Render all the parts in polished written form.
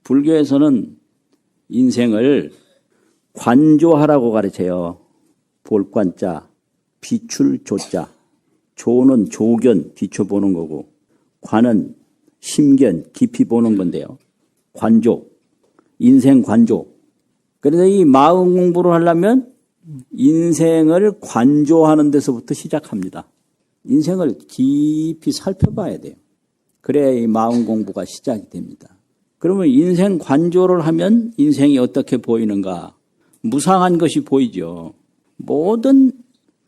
불교에서는 인생을 관조하라고 가르쳐요. 볼관자, 비출조자. 조는 조견, 비춰보는 거고, 관은 심견, 깊이 보는 건데요. 관조, 인생 관조. 그래서 이 마음 공부를 하려면 인생을 관조하는 데서부터 시작합니다. 인생을 깊이 살펴봐야 돼요. 그래야 이 마음 공부가 시작이 됩니다. 그러면 인생 관조를 하면 인생이 어떻게 보이는가? 무상한 것이 보이죠. 모든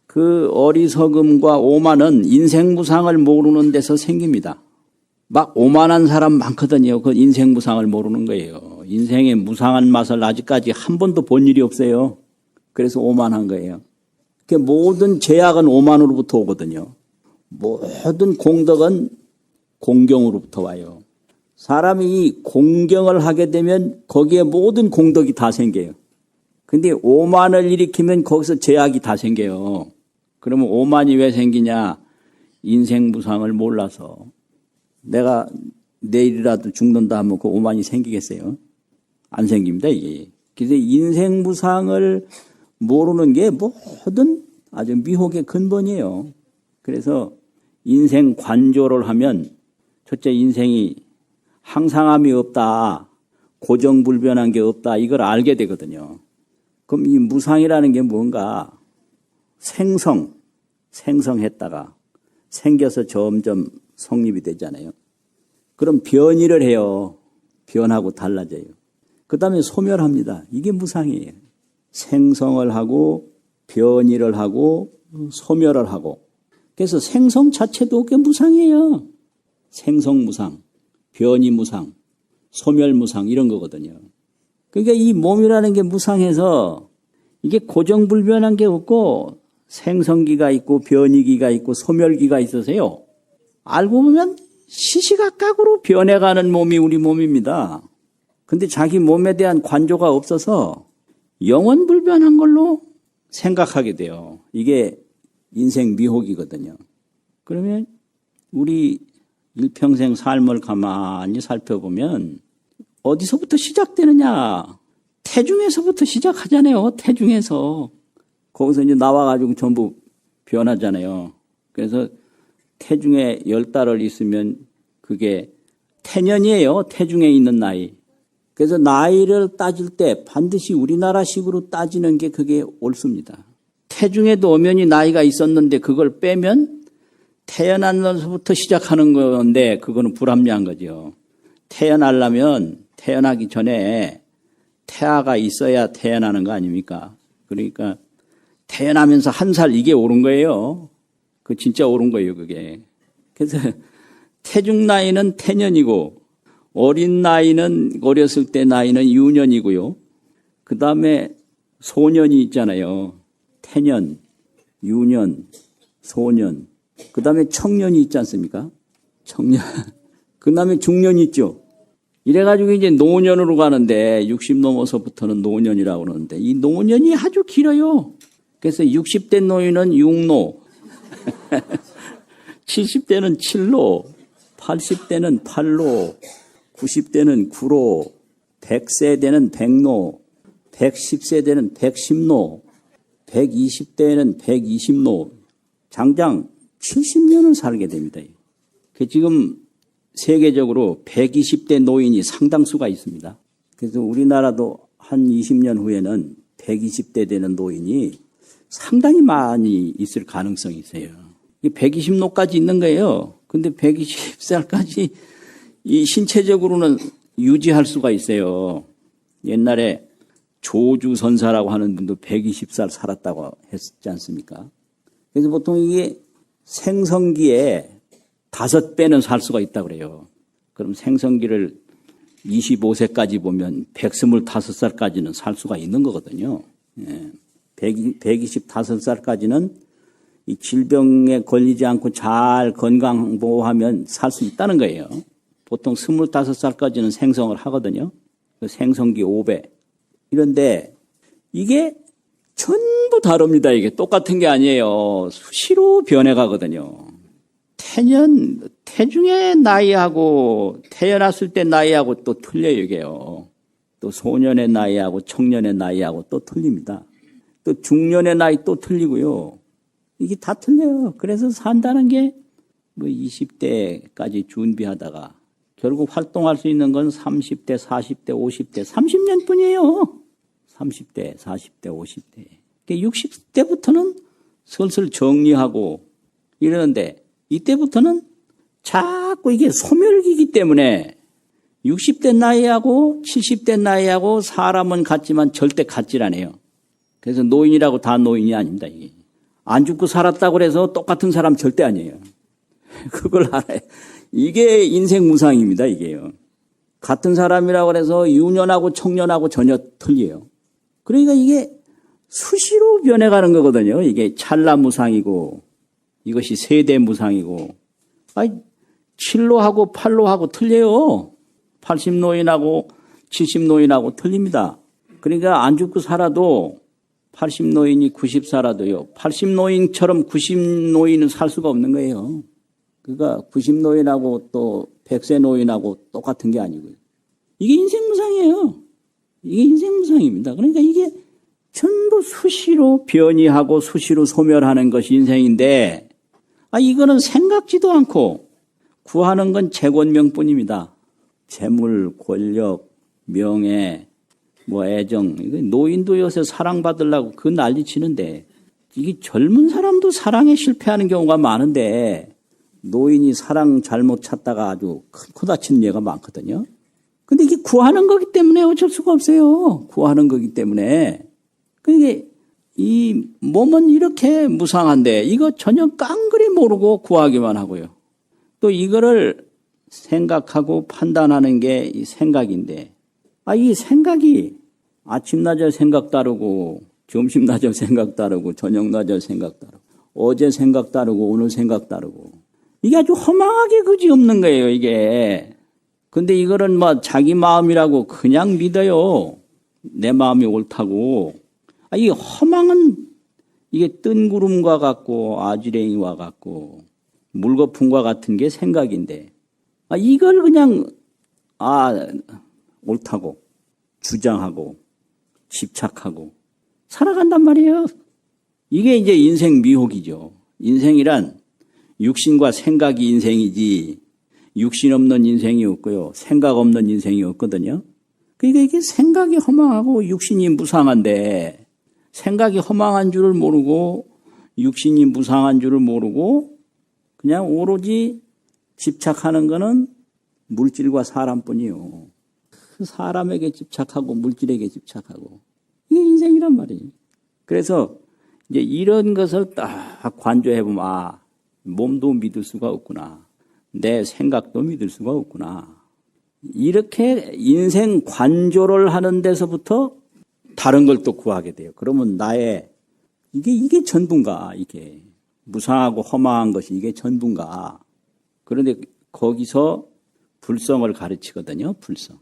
그 어리석음과 오만은 인생 무상을 모르는 데서 생깁니다. 막 오만한 사람 많거든요. 그 인생 무상을 모르는 거예요. 인생의 무상한 맛을 아직까지 한 번도 본 일이 없어요. 그래서 오만한 거예요. 모든 죄악은 오만으로부터 오거든요. 모든 공덕은 공경으로부터 와요. 사람이 공경을 하게 되면 거기에 모든 공덕이 다 생겨요. 근데 오만을 일으키면 거기서 죄악이 다 생겨요. 그러면 오만이 왜 생기냐? 인생 무상을 몰라서. 내가 내일이라도 죽는다 하면 그 오만이 생기겠어요? 안 생깁니다, 이게. 그래서 인생 무상을 모르는 게 모든 아주 미혹의 근본이에요. 그래서 인생 관조를 하면 첫째 인생이 항상함이 없다, 고정불변한 게 없다, 이걸 알게 되거든요. 그럼 이 무상이라는 게 뭔가 생성했다가 생겨서 점점 성립이 되잖아요. 그럼 변이를 해요. 변하고 달라져요. 그 다음에 소멸합니다. 이게 무상이에요. 생성을 하고 변이를 하고 소멸을 하고. 그래서 생성 자체도 그게 무상이에요. 생성 무상, 변이 무상, 소멸 무상 이런 거거든요. 그러니까 이 몸이라는 게 무상해서 이게 고정불변한 게 없고 생성기가 있고 변이기가 있고 소멸기가 있어서요. 알고 보면 시시각각으로 변해가는 몸이 우리 몸입니다. 근데 자기 몸에 대한 관조가 없어서 영원불변한 걸로 생각하게 돼요. 이게 인생 미혹이거든요. 그러면 우리 일평생 삶을 가만히 살펴보면 어디서부터 시작되느냐? 태중에서부터 시작하잖아요. 태중에서. 거기서 이제 나와가지고 전부 변하잖아요. 그래서 태중에 10달을 있으면 그게 태년이에요. 태중에 있는 나이. 그래서 나이를 따질 때 반드시 우리나라식으로 따지는 게 그게 옳습니다. 태중에도 엄연히 나이가 있었는데 그걸 빼면 태어나면서부터 시작하는 건데 그거는 불합리한 거죠. 태어나려면 태어나기 전에 태아가 있어야 태어나는 거 아닙니까? 그러니까 태어나면서 1살 이게 옳은 거예요. 그 진짜 옳은 거예요, 그게. 그래서 태중 나이는 태년이고 어린 나이는 어렸을 때 나이는 유년이고요. 그 다음에 소년이 있잖아요. 태년, 유년, 소년. 그 다음에 청년이 있지 않습니까? 청년. 그 다음에 중년이 있죠. 이래가지고 이제 노년으로 가는데 60 넘어서부터는 노년이라고 그러는데 이 노년이 아주 길어요. 그래서 60대 노인은 6노, 70대는 7노, 80대는 8노, 90대는 9로, 100세대는 100노, 110세대는 110노, 120대는 120노, 장장 70년을 살게 됩니다. 지금 세계적으로 120대 노인이 상당수가 있습니다. 그래서 우리나라도 한 20년 후에는 120대 되는 노인이 상당히 많이 있을 가능성이 있어요. 120노까지 있는 거예요. 근데 120살까지 이 신체적으로는 유지할 수가 있어요. 옛날에 조주선사라고 하는 분도 120살 살았다고 했지 않습니까? 그래서 보통 이게 생성기에 5배는 살 수가 있다고 그래요. 그럼 생성기를 25세까지 보면 125살까지는 살 수가 있는 거거든요. 125살까지는 이 질병에 걸리지 않고 잘 건강 보호하면 살 수 있다는 거예요. 보통 25살까지는 생성을 하거든요. 생성기 5배. 이런데 이게 전부 다릅니다. 이게 똑같은 게 아니에요. 수시로 변해가거든요. 태중의 나이하고 태어났을 때 나이하고 또 틀려요, 이게요. 또 소년의 나이하고 청년의 나이하고 또 틀립니다. 또 중년의 나이 또 틀리고요. 이게 다 틀려요. 그래서 산다는 게 뭐 20대까지 준비하다가 결국 활동할 수 있는 건 30대, 40대, 50대, 30년 뿐이에요. 30대, 40대, 50대. 60대부터는 슬슬 정리하고 이러는데 이때부터는 자꾸 이게 소멸기이기 때문에 60대 나이하고 70대 나이하고 사람은 같지만 절대 같질 않아요. 그래서 노인이라고 다 노인이 아닙니다. 이게. 안 죽고 살았다고 해서 똑같은 사람 절대 아니에요. 그걸 알아요. 이게 인생 무상입니다. 이게요. 같은 사람이라고 해서 유년하고 청년하고 전혀 틀려요. 그러니까 이게 수시로 변해가는 거거든요. 이게 찰나 무상이고 이것이 세대 무상이고 7로하고 8로하고 틀려요. 80노인하고 70노인하고 틀립니다. 그러니까 안 죽고 살아도 80노인이 90 살아도요. 80노인처럼 90노인은 살 수가 없는 거예요. 그러니까 90노인하고 또 100세 노인하고 똑같은 게 아니고요. 이게 인생 무상이에요. 이게 인생 무상입니다. 그러니까 이게 전부 수시로 변이하고 수시로 소멸하는 것이 인생인데 이거는 생각지도 않고 구하는 건 재권명뿐입니다. 재물, 권력, 명예, 애정. 노인도 요새 사랑받으려고 그 난리치는데 이게 젊은 사람도 사랑에 실패하는 경우가 많은데 노인이 사랑 잘못 찾다가 아주 큰 코 다치는 예가 많거든요. 근데 이게 구하는 거기 때문에 어쩔 수가 없어요. 구하는 거기 때문에. 그게 이 몸은 이렇게 무상한데 이거 전혀 깡그리 모르고 구하기만 하고요. 또 이거를 생각하고 판단하는 게 이 생각인데 이 생각이 아침 낮에 생각 다르고 점심 낮에 생각 다르고 저녁 낮에 생각 다르고 어제 생각 다르고 오늘 생각 다르고 이게 아주 허망하게 그지없는 거예요, 이게. 근데 이거는 자기 마음이라고 그냥 믿어요. 내 마음이 옳다고. 이 허망은 이게 뜬구름과 같고 아지랭이와 같고 물거품과 같은 게 생각인데 이걸 그냥 옳다고 주장하고 집착하고 살아간단 말이에요. 이게 이제 인생 미혹이죠. 인생이란 육신과 생각이 인생이지 육신 없는 인생이 없고요. 생각 없는 인생이 없거든요. 그러니까 이게 생각이 허망하고 육신이 무상한데 생각이 허망한 줄을 모르고 육신이 무상한 줄을 모르고 그냥 오로지 집착하는 거는 물질과 사람뿐이요. 사람에게 집착하고 물질에게 집착하고 이게 인생이란 말이에요. 그래서 이제 이런 것을 딱 관조해 보면 몸도 믿을 수가 없구나. 내 생각도 믿을 수가 없구나. 이렇게 인생 관조를 하는 데서부터 다른 걸 또 구하게 돼요. 그러면 나의 이게 전부인가? 이게 무상하고 허망한 것이 이게 전부인가? 그런데 거기서 불성을 가르치거든요. 불성.